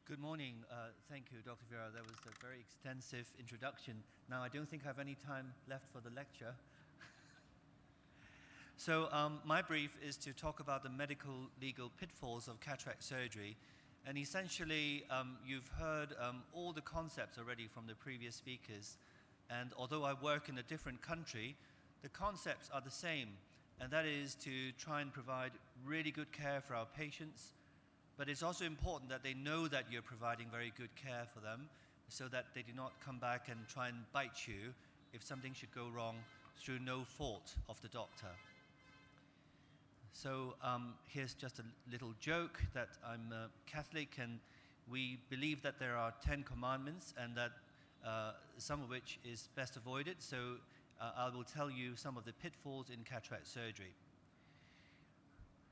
Good morning. Thank you, Dr. Vera. That was a very extensive introduction. Now, I don't think I have any time left for the lecture. So my brief is to talk about the medical legal pitfalls of cataract surgery. And essentially, you've heard all the concepts already from the previous speakers. And although I work in a different country, the concepts are the same. And that is to try and provide really good care for our patients. But it's also important that they know that you're providing very good care for them so that they do not come back and try and bite you if something should go wrong through no fault of the doctor. So here's just a little joke that I'm Catholic, and we believe that there are 10 commandments and that some of which is best avoided. So I will tell you some of the pitfalls in cataract surgery.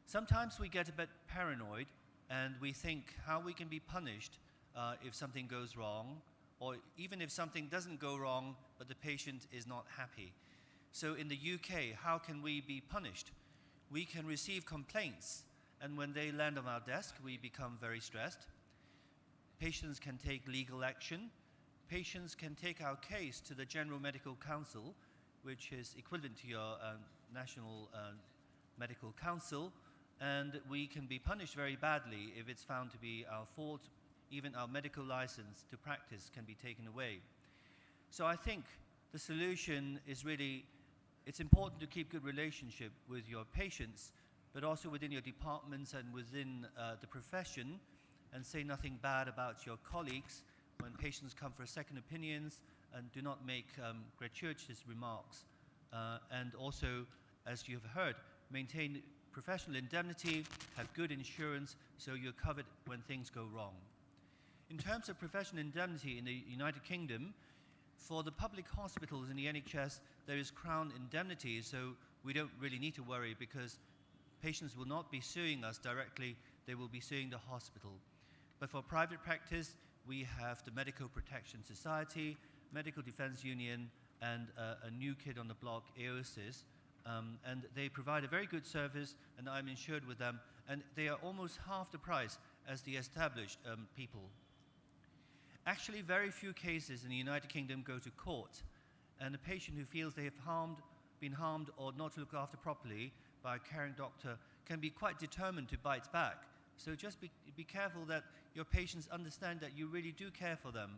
Sometimes we get a bit paranoid and we think how we can be punished if something goes wrong, or even if something doesn't go wrong but the patient is not happy. So in the UK, how can we be punished? We can receive complaints, and when they land on our desk, we become very stressed. Patients can take legal action. Patients can take our case to the General Medical Council, which is equivalent to your National Medical Council, and we can be punished very badly if it's found to be our fault. Even our medical license to practice can be taken away. So I think the solution is really, it's important to keep good relationship with your patients, but also within your departments and within the profession, and say nothing bad about your colleagues when patients come for second opinions, and do not make gratuitous remarks. And also, as you have heard, maintain professional indemnity, have good insurance, so you're covered when things go wrong. In terms of professional indemnity in the United Kingdom, for the public hospitals in the NHS, there is Crown indemnity, so we don't really need to worry because patients will not be suing us directly, they will be suing the hospital. But for private practice, we have the Medico Protection Society, Medical Defence Union, and a new kid on the block, AIOC. And they provide a very good service, and I'm insured with them, and they are almost half the price as the established people. Actually, very few cases in the United Kingdom go to court, and a patient who feels they have been harmed or not looked after properly by a caring doctor can be quite determined to bite back. So just be careful that your patients understand that you really do care for them.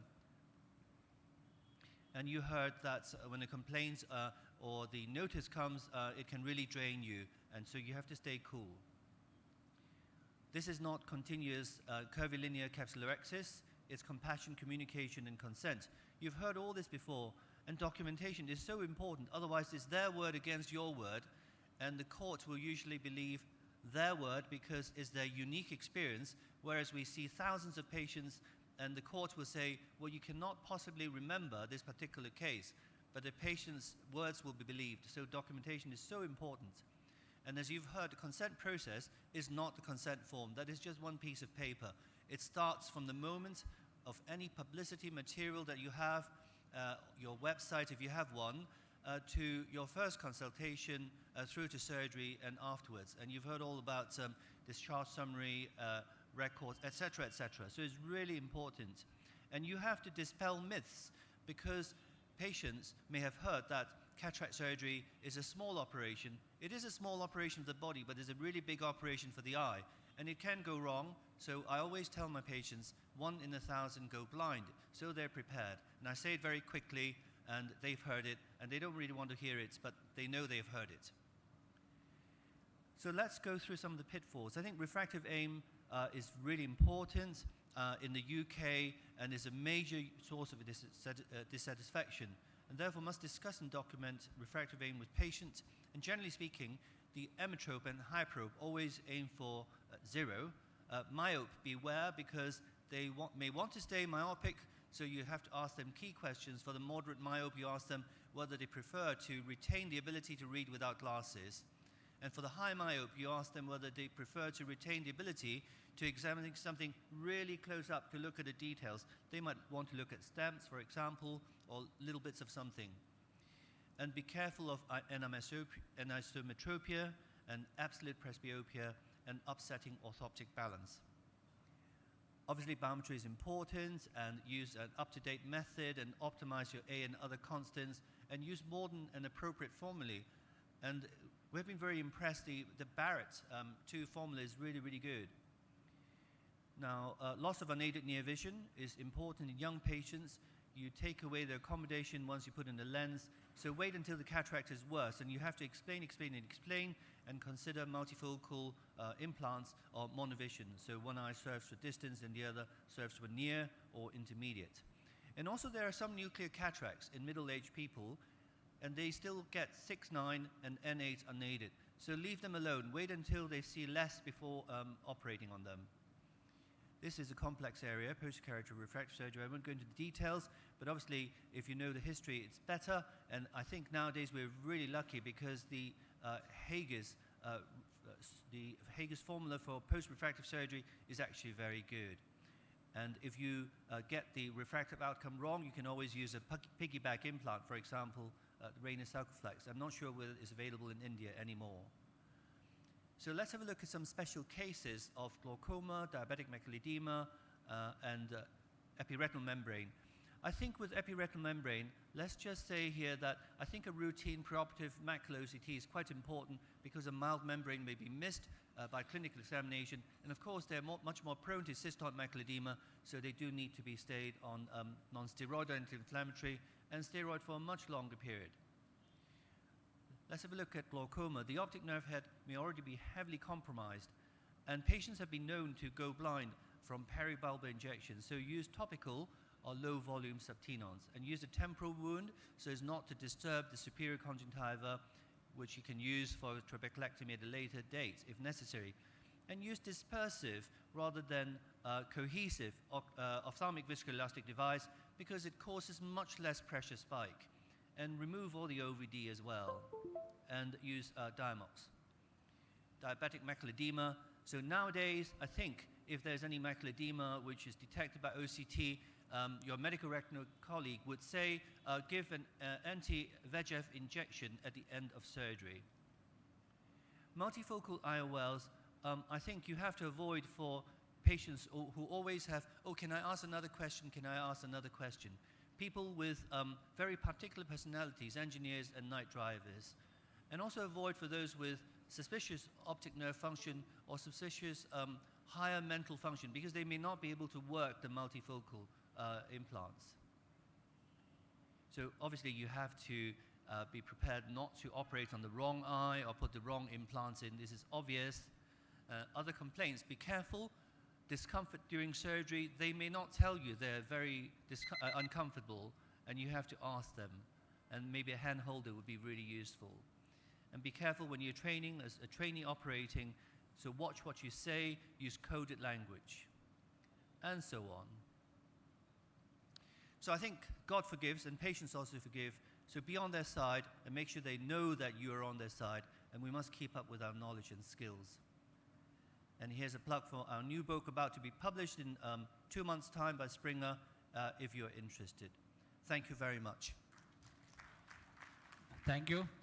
And you heard that when a complaint or the notice comes, it can really drain you, and so you have to stay cool. This is not continuous curvilinear capsulorhexis, it's compassion, communication, and consent. You've heard all this before, and documentation is so important, otherwise it's their word against your word, and the court will usually believe their word because it's their unique experience, whereas we see thousands of patients and the court will say, well, you cannot possibly remember this particular case, but the patient's words will be believed. So documentation is so important. And as you've heard, the consent process is not the consent form. That is just one piece of paper. It starts from the moment of any publicity material that you have, your website if you have one, to your first consultation, through to surgery and afterwards. And you've heard all about discharge summary, records, etc., etc. So it's really important. And you have to dispel myths, because patients may have heard that cataract surgery is a small operation. It is a small operation of the body, but it's a really big operation for the eye. And it can go wrong, so I always tell my patients, 1 in 1,000 go blind, so they're prepared. And I say it very quickly, and they've heard it, and they don't really want to hear it, but they know they've heard it. So let's go through some of the pitfalls. I think refractive aim is really important in the UK and is a major source of dissatisfaction, and therefore must discuss and document refractive aim with patients. And generally speaking, the emmetrope and hyperope always aim for 0. Myope, beware, because they may want to stay myopic, so you have to ask them key questions. For the moderate myope, you ask them whether they prefer to retain the ability to read without glasses. And for the high myope, you ask them whether they prefer to retain the ability to examine something really close up, to look at the details. They might want to look at stamps, for example, or little bits of something. And be careful of anisometropia and absolute presbyopia and upsetting orthoptic balance. Obviously, biometry is important, and use an up-to-date method and optimize your A and other constants, and use modern and appropriate formulae. And we've been very impressed. The Barrett 2 formula is really, really good. Now, loss of unaided near vision is important in young patients. You take away the accommodation once you put in the lens. So wait until the cataract is worse, and you have to explain, and consider multifocal implants or monovision. So one eye serves for distance and the other serves for near or intermediate. And also there are some nuclear cataracts in middle-aged people, and they still get 6/9 and N8 unaided. So leave them alone. Wait until they see less before operating on them. This is a complex area, post-keratocondylar refractive surgery. I won't go into the details, but obviously, if you know the history, it's better. And I think nowadays we're really lucky because the Hager's formula for post-refractive surgery is actually very good. And if you get the refractive outcome wrong, you can always use a piggyback implant, for example, the Rayner Sulcoflex. I'm not sure whether it's available in India anymore. So let's have a look at some special cases of glaucoma, diabetic macular edema, and epiretinal membrane. I think with epiretinal membrane, let's just say here that I think a routine preoperative macular OCT is quite important because a mild membrane may be missed by clinical examination. And of course, they're much more prone to cystoid macular edema, so they do need to be stayed on non-steroidal anti-inflammatory and steroid for a much longer period. Let's have a look at glaucoma. The optic nerve head may already be heavily compromised, and patients have been known to go blind from peribulbar injections. So use topical or low-volume subtenons, and use a temporal wound so as not to disturb the superior conjunctiva, which you can use for trabeculectomy at a later date if necessary. And use dispersive rather than cohesive ophthalmic viscoelastic device because it causes much less pressure spike. And remove all the OVD as well, and use Diamox. Diabetic macular edema. So nowadays, I think if there's any macular edema which is detected by OCT, your medical retinal colleague would say, give an anti-VEGF injection at the end of surgery. Multifocal IOLs, I think you have to avoid for patients who always have, oh, can I ask another question? Can I ask another question? People with very particular personalities, engineers and night drivers. And also avoid for those with suspicious optic nerve function or suspicious higher mental function, because they may not be able to work the multifocal implants. So obviously you have to be prepared not to operate on the wrong eye or put the wrong implants in. This is obvious. Other complaints, be careful. Discomfort during surgery, they may not tell you they're very uncomfortable, and you have to ask them. And maybe a hand holder would be really useful. And be careful when you're training as a trainee operating, so watch what you say, use coded language, and so on. So I think God forgives and patients also forgive, so be on their side and make sure they know that you are on their side, and we must keep up with our knowledge and skills. And here's a plug for our new book about to be published in 2 months' time by Springer, if you're interested. Thank you very much. Thank you.